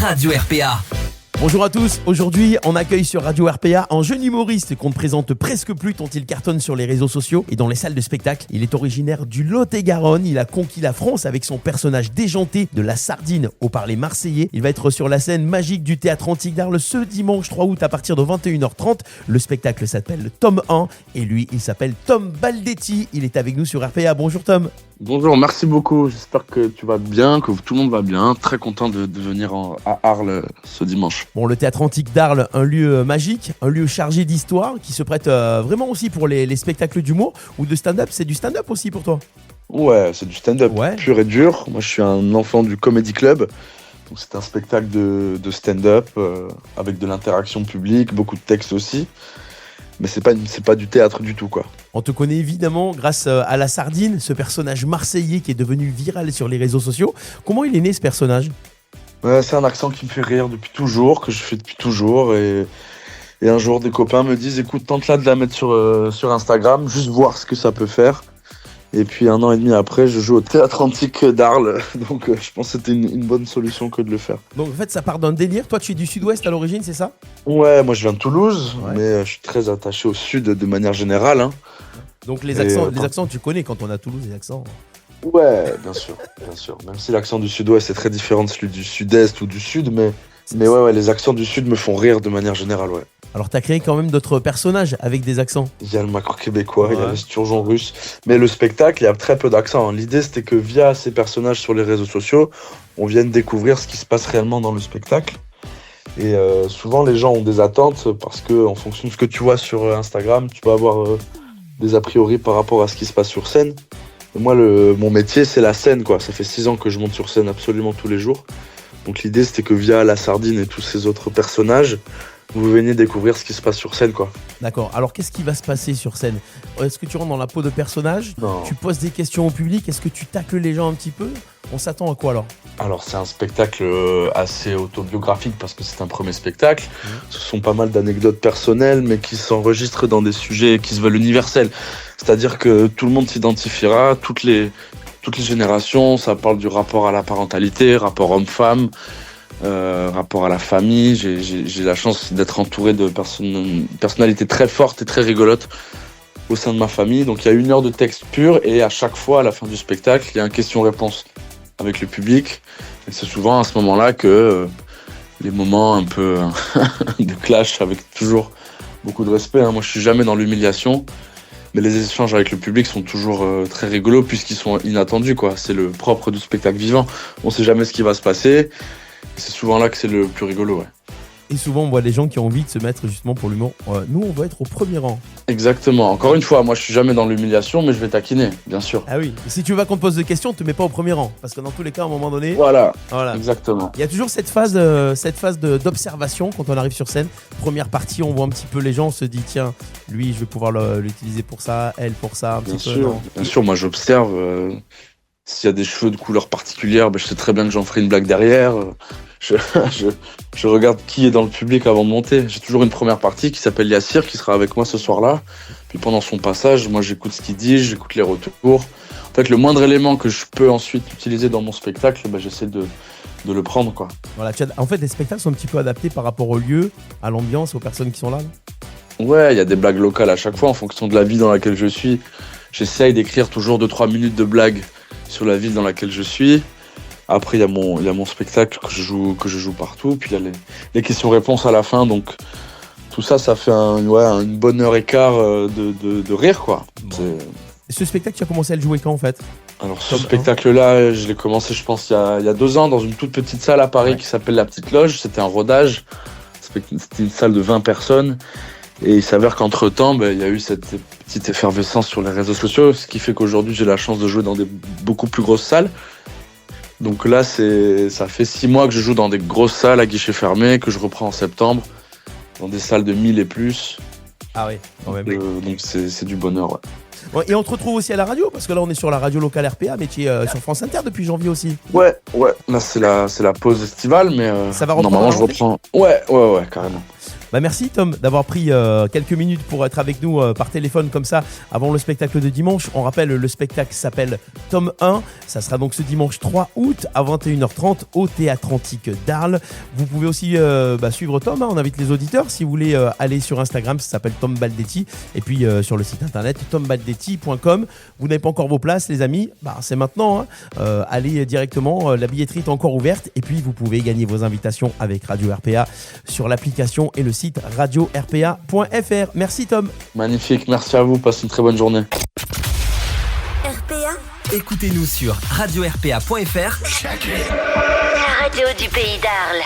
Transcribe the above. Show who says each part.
Speaker 1: Radio RPA.
Speaker 2: Bonjour à tous, aujourd'hui on accueille sur Radio RPA un jeune humoriste qu'on ne présente presque plus tant il cartonne sur les réseaux sociaux et dans les salles de spectacle. Il est originaire du Lot-et-Garonne, il a conquis la France avec son personnage déjanté de la sardine au parler marseillais. Il va être sur la scène magique du Théâtre Antique d'Arles ce dimanche 3 août à partir de 21h30. Le spectacle s'appelle Tom 1 et lui il s'appelle Tom Baldetti. Il est avec nous sur RPA, bonjour Tom.
Speaker 3: Bonjour, merci beaucoup. J'espère que tu vas bien, que tout le monde va bien. Très content de venir à Arles ce dimanche.
Speaker 2: Bon, le Théâtre Antique d'Arles, un lieu magique, un lieu chargé d'histoire qui se prête vraiment aussi pour les spectacles d'humour ou de stand-up. C'est du stand-up aussi pour toi?
Speaker 3: Ouais, c'est du stand-up pur et dur. Moi, je suis un enfant du Comedy Club. Donc, c'est un spectacle de stand-up avec de l'interaction publique, beaucoup de textes aussi. Mais c'est pas du théâtre du tout, quoi.
Speaker 2: On te connaît évidemment grâce à la sardine, ce personnage marseillais qui est devenu viral sur les réseaux sociaux. Comment il est né ce personnage?
Speaker 3: C'est un accent qui me fait rire depuis toujours, que je fais depuis toujours. Et un jour, des copains me disent, écoute, tente là de la mettre sur Instagram, juste voir ce que ça peut faire. Et puis 1 an et demi après, je joue au Théâtre Antique d'Arles. Donc je pense que c'était une bonne solution que de le faire.
Speaker 2: Donc en fait, ça part d'un délire. Toi, tu es du sud-ouest à l'origine, c'est ça?
Speaker 3: Ouais, moi je viens de Toulouse, mais je suis très attaché au sud de manière générale. Hein.
Speaker 2: Donc les accents, tu connais quand on a Toulouse, les accents.
Speaker 3: Ouais, bien sûr. Même si l'accent du sud-ouest est très différent de celui du sud-est ou du sud, mais ouais, les accents du sud me font rire de manière générale, ouais.
Speaker 2: Alors t'as créé quand même d'autres personnages avec des accents.
Speaker 3: Il y a le macro québécois, il y a l'esturgeon russe, mais le spectacle, il y a très peu d'accents. L'idée, c'était que via ces personnages sur les réseaux sociaux, on vienne découvrir ce qui se passe réellement dans le spectacle. Et souvent, les gens ont des attentes parce que, en fonction de ce que tu vois sur Instagram, tu peux avoir des a priori par rapport à ce qui se passe sur scène. Et moi, mon métier, c'est la scène, quoi. Ça fait 6 ans que je monte sur scène absolument tous les jours. Donc l'idée, c'était que via la sardine et tous ces autres personnages, vous veniez découvrir ce qui se passe sur scène, quoi.
Speaker 2: D'accord. Alors, qu'est-ce qui va se passer sur scène? Est-ce que tu rentres dans la peau de personnage?
Speaker 3: Non.
Speaker 2: Tu poses des questions au public? Est-ce que tu tacles les gens un petit peu? On s'attend à quoi alors?
Speaker 3: Alors, c'est un spectacle assez autobiographique parce que c'est un premier spectacle. Ce sont pas mal d'anecdotes personnelles, mais qui s'enregistrent dans des sujets qui se veulent universels. C'est-à-dire que tout le monde s'identifiera, toutes les générations. Ça parle du rapport à la parentalité, rapport homme-femme, rapport à la famille. J'ai la chance d'être entouré de personnalités très fortes et très rigolotes au sein de ma famille. Donc il y a 1 heure de texte pur et à chaque fois, à la fin du spectacle, il y a un question-réponse avec le public. Et c'est souvent à ce moment-là que les moments un peu de clash, avec toujours beaucoup de respect. Moi, je suis jamais dans l'humiliation. Mais les échanges avec le public sont toujours très rigolos puisqu'ils sont inattendus, quoi. C'est le propre du spectacle vivant. On sait jamais ce qui va se passer. C'est souvent là que c'est le plus rigolo, ouais.
Speaker 2: Et souvent, on voit des gens qui ont envie de se mettre justement pour l'humour. Nous, on va être au premier rang. Exactement.
Speaker 3: Encore une fois, moi, je suis jamais dans l'humiliation, mais je vais taquiner, bien sûr.
Speaker 2: Ah oui. Et si tu veux qu'on te pose des questions, on te met pas au premier rang. Parce que dans tous les cas, à un moment donné...
Speaker 3: Voilà. Exactement.
Speaker 2: Il y a toujours cette phase d'observation quand on arrive sur scène. Première partie, on voit un petit peu les gens, on se dit, tiens, lui, je vais pouvoir l'utiliser pour ça, elle pour ça,
Speaker 3: Bien sûr, moi, j'observe. S'il y a des cheveux de couleur particulière, je sais très bien que j'en ferai une blague derrière. Je regarde qui est dans le public avant de monter. J'ai toujours une première partie qui s'appelle Yassir, qui sera avec moi ce soir-là. Puis pendant son passage, moi j'écoute ce qu'il dit, j'écoute les retours. En fait, le moindre élément que je peux ensuite utiliser dans mon spectacle, j'essaie de le prendre, quoi.
Speaker 2: Voilà, en fait, les spectacles sont un petit peu adaptés par rapport au lieu, à l'ambiance, aux personnes qui sont là.
Speaker 3: Ouais, il y a des blagues locales à chaque fois en fonction de la ville dans laquelle je suis. J'essaye d'écrire toujours 2-3 minutes de blagues sur la ville dans laquelle je suis. Après, il y a mon spectacle que je joue partout. Puis il y a les questions-réponses à la fin. Donc tout ça, ça fait une bonne heure et quart de rire, quoi.
Speaker 2: Et ce spectacle, tu as commencé à le jouer quand, en fait?
Speaker 3: Alors ce spectacle-là, je l'ai commencé, je pense, il y a 2 ans, dans une toute petite salle à Paris qui s'appelle La Petite Loge. C'était un rodage. C'était une salle de 20 personnes. Et il s'avère qu'entre-temps, il y a eu cette petite effervescence sur les réseaux sociaux, ce qui fait qu'aujourd'hui, j'ai la chance de jouer dans des beaucoup plus grosses salles. Donc là, ça fait 6 mois que je joue dans des grosses salles à guichet fermé, que je reprends en septembre, dans des salles de 1000 et plus.
Speaker 2: Ah oui, quand même.
Speaker 3: Donc c'est du bonheur, ouais.
Speaker 2: Bon, et on te retrouve aussi à la radio, parce que là on est sur la radio locale RPA, mais tu es sur France Inter depuis janvier aussi.
Speaker 3: Ouais. Là c'est la pause estivale, mais
Speaker 2: ça va
Speaker 3: normalement je reprends. Ouais, carrément.
Speaker 2: Merci Tom d'avoir pris quelques minutes pour être avec nous par téléphone comme ça avant le spectacle de dimanche. On rappelle, le spectacle s'appelle Tome 1. Ça sera donc ce dimanche 3 août à 21h30 au Théâtre Antique d'Arles. Vous pouvez aussi suivre Tom. On invite les auditeurs si vous voulez aller sur Instagram. Ça s'appelle Tom Baldetti. Et puis sur le site internet tombaldetti.com. Vous n'avez pas encore vos places, les amis. C'est maintenant. Allez directement. La billetterie est encore ouverte. Et puis vous pouvez gagner vos invitations avec Radio RPA sur l'application et le site radio-rpa.fr. Merci Tom.
Speaker 3: Magnifique, merci à vous, passez une très bonne journée.
Speaker 1: RPA.
Speaker 4: Écoutez-nous sur radio-rpa.fr.
Speaker 1: La radio du pays d'Arles.